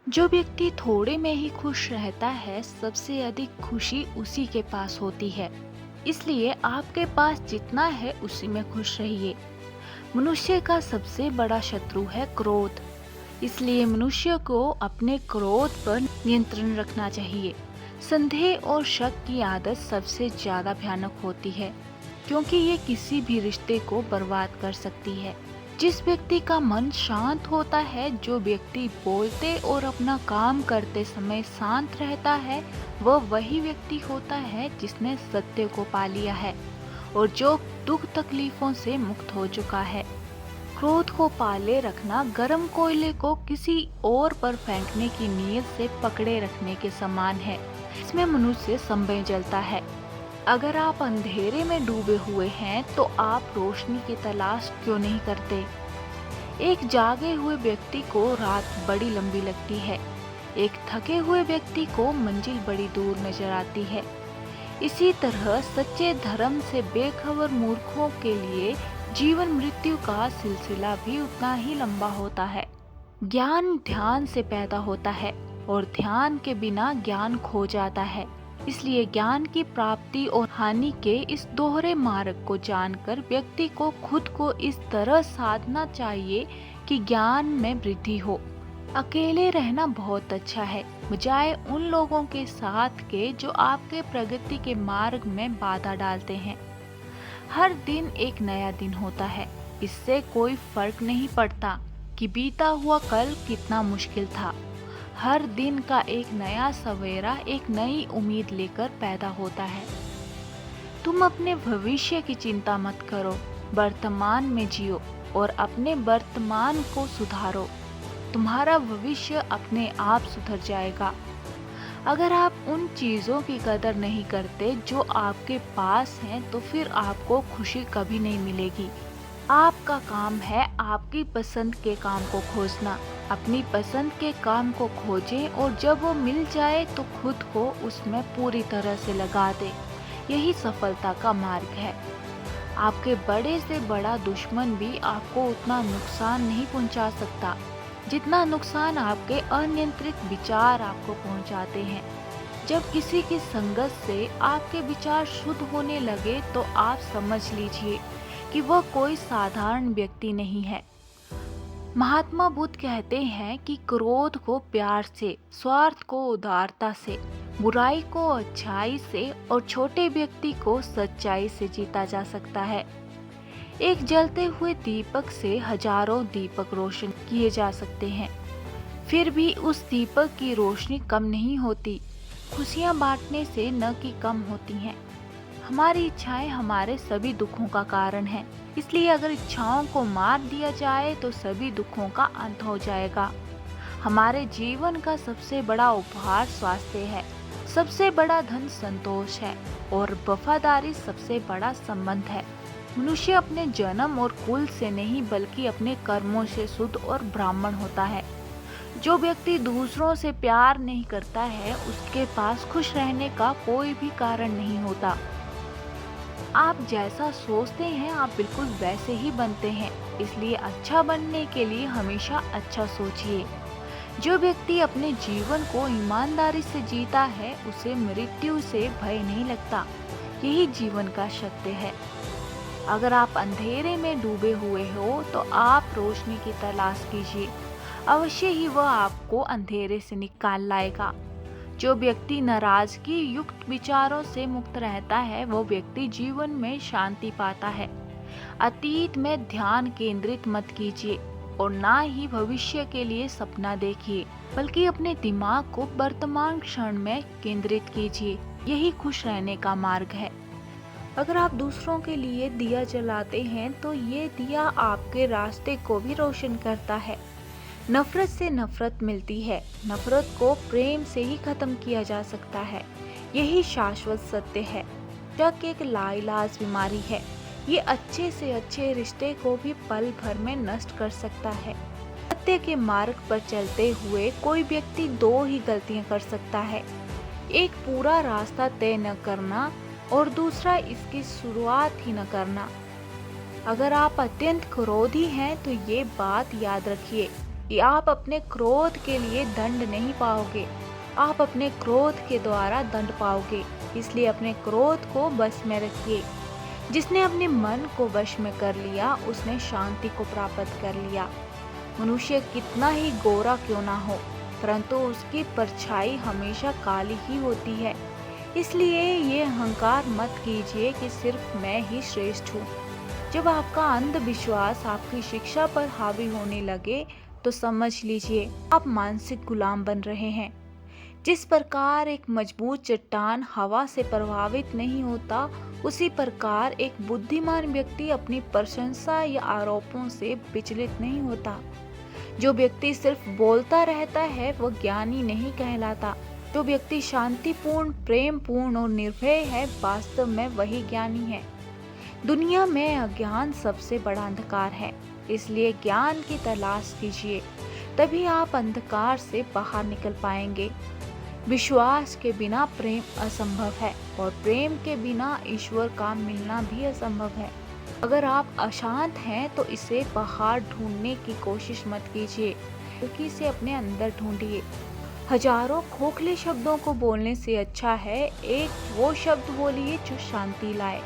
जो व्यक्ति थोड़े में ही खुश रहता है, सबसे अधिक खुशी उसी के पास होती है। इसलिए आपके पास जितना है उसी में खुश रहिए। मनुष्य का सबसे बड़ा शत्रु है क्रोध। इसलिए मनुष्य को अपने क्रोध पर नियंत्रण रखना चाहिए। संदेह और शक की आदत सबसे ज्यादा भयानक होती है, क्योंकि ये किसी भी रिश्ते को बर्बाद कर सकती है। जिस व्यक्ति का मन शांत होता है, जो व्यक्ति बोलते और अपना काम करते समय शांत रहता है, वह वही व्यक्ति होता है जिसने सत्य को पा लिया है और जो दुख तकलीफों से मुक्त हो चुका है। क्रोध को पाले रखना गर्म कोयले को किसी और पर फेंकने की नीयत से पकड़े रखने के समान है। इसमें मनुष्य संभव जलता है। अगर आप अंधेरे में डूबे हुए हैं तो आप रोशनी की तलाश क्यों नहीं करते? एक जागे हुए व्यक्ति को रात बड़ी लंबी लगती है, एक थके हुए व्यक्ति को मंजिल बड़ी दूर नजर आती है। इसी तरह सच्चे धर्म से बेखबर मूर्खों के लिए जीवन मृत्यु का सिलसिला भी उतना ही लंबा होता है। ज्ञान ध्यान से पैदा होता है और ध्यान के बिना ज्ञान खो जाता है। इसलिए ज्ञान की प्राप्ति और हानि के इस दोहरे मार्ग को जानकर व्यक्ति को खुद को इस तरह साधना चाहिए कि ज्ञान में वृद्धि हो। अकेले रहना बहुत अच्छा है, बजाय उन लोगों के साथ के जो आपके प्रगति के मार्ग में बाधा डालते हैं। हर दिन एक नया दिन होता है। इससे कोई फर्क नहीं पड़ता कि बीता हुआ कल कितना मुश्किल था। हर दिन का एक नया सवेरा एक नई उम्मीद लेकर पैदा होता है। तुम अपने भविष्य की चिंता मत करो, वर्तमान में जियो और अपने वर्तमान को सुधारो। तुम्हारा भविष्य अपने आप सुधर जाएगा। अगर आप उन चीजों की कदर नहीं करते जो आपके पास हैं, तो फिर आपको खुशी कभी नहीं मिलेगी। आपका काम है आपकी पसंद के काम को खोजना। अपनी पसंद के काम को खोजें और जब वो मिल जाए तो खुद को उसमें पूरी तरह से लगा दें। यही सफलता का मार्ग है। आपके बड़े से बड़ा दुश्मन भी आपको उतना नुकसान नहीं पहुंचा सकता जितना नुकसान आपके अनियंत्रित विचार आपको पहुंचाते हैं। जब किसी की संगत से आपके विचार शुद्ध होने लगे तो आप समझ लीजिए कि वह कोई साधारण व्यक्ति नहीं है। महात्मा बुद्ध कहते हैं कि क्रोध को प्यार से, स्वार्थ को उदारता से, बुराई को अच्छाई से और छोटे व्यक्ति को सच्चाई से जीता जा सकता है। एक जलते हुए दीपक से हजारों दीपक रोशन किए जा सकते हैं, फिर भी उस दीपक की रोशनी कम नहीं होती। खुशियां बांटने से न कि कम होती हैं। हमारी इच्छाएं हमारे सभी दुखों का कारण है। इसलिए अगर इच्छाओं को मार दिया जाए तो सभी दुखों का अंत हो जाएगा। हमारे जीवन का सबसे बड़ा उपहार स्वास्थ्य है, सबसे बड़ा धन संतोष है और वफादारी सबसे बड़ा संबंध है। मनुष्य अपने जन्म और कुल से नहीं बल्कि अपने कर्मों से शुद्ध और ब्राह्मण होता है। जो व्यक्ति दूसरों से प्यार नहीं करता है, उसके पास खुश रहने का कोई भी कारण नहीं होता। आप जैसा सोचते हैं आप बिल्कुल वैसे ही बनते हैं। इसलिए अच्छा बनने के लिए हमेशा अच्छा सोचिए। जो व्यक्ति अपने जीवन को ईमानदारी से जीता है, उसे मृत्यु से भय नहीं लगता। यही जीवन का सत्य है। अगर आप अंधेरे में डूबे हुए हो तो आप रोशनी की तलाश कीजिए। अवश्य ही वह आपको अंधेरे से निकाल लाएगा। जो व्यक्ति नाराजगी युक्त विचारों से मुक्त रहता है, वो व्यक्ति जीवन में शांति पाता है। अतीत में ध्यान केंद्रित मत कीजिए और ना ही भविष्य के लिए सपना देखिए, बल्कि अपने दिमाग को वर्तमान क्षण में केंद्रित कीजिए। यही खुश रहने का मार्ग है। अगर आप दूसरों के लिए दिया जलाते हैं तो ये दिया आपके रास्ते को भी रोशन करता है। नफरत से नफरत मिलती है, नफरत को प्रेम से ही खत्म किया जा सकता है। यही शाश्वत सत्य है। शक एक लाइलाज बीमारी है। ये अच्छे से अच्छे रिश्ते को भी पल भर में नष्ट कर सकता है। सत्य के मार्ग पर चलते हुए कोई व्यक्ति दो ही गलतियां कर सकता है। एक पूरा रास्ता तय न करना और दूसरा इसकी शुरुआत ही न करना। अगर आप अत्यंत क्रोधी हैं तो ये बात याद रखिए कि आप अपने क्रोध के लिए दंड नहीं पाओगे, आप अपने क्रोध के द्वारा दंड पाओगे। इसलिए अपने क्रोध को बस में रखिए। जिसने अपने मन को वश में कर लिया, उसने शांति को प्राप्त कर लिया। मनुष्य कितना ही गोरा क्यों ना हो, परंतु उसकी परछाई हमेशा काली ही होती है। इसलिए ये अहंकार मत कीजिए कि सिर्फ मैं ही श्रेष्ठ हूँ। जब आपका अंधविश्वास आपकी शिक्षा पर हावी होने लगे, तो समझ लीजिए आप मानसिक गुलाम बन रहे हैं। जिस प्रकार एक मजबूत चट्टान हवा से प्रभावित नहीं होता, उसी प्रकार एक बुद्धिमान व्यक्ति अपनी प्रशंसा या आरोपों से विचलित नहीं होता। जो व्यक्ति सिर्फ बोलता रहता है, वह ज्ञानी नहीं कहलाता। जो व्यक्ति शांतिपूर्ण, प्रेमपूर्ण और निर्भय है, वास्तव में वही ज्ञानी है। दुनिया में अज्ञान सबसे बड़ा अंधकार है, इसलिए ज्ञान की तलाश कीजिए, तभी आप अंधकार से बाहर निकल पाएंगे। विश्वास के बिना प्रेम असंभव है, और प्रेम के बिना ईश्वर का मिलना भी असंभव है। अगर आप अशांत हैं, तो इसे बाहर ढूंढने की कोशिश मत कीजिए, बल्कि इसे अपने अंदर ढूंढिए। हजारों खोखले शब्दों को बोलने से अच्छा है एक वो शब्द बोलिए जो शांति लाए।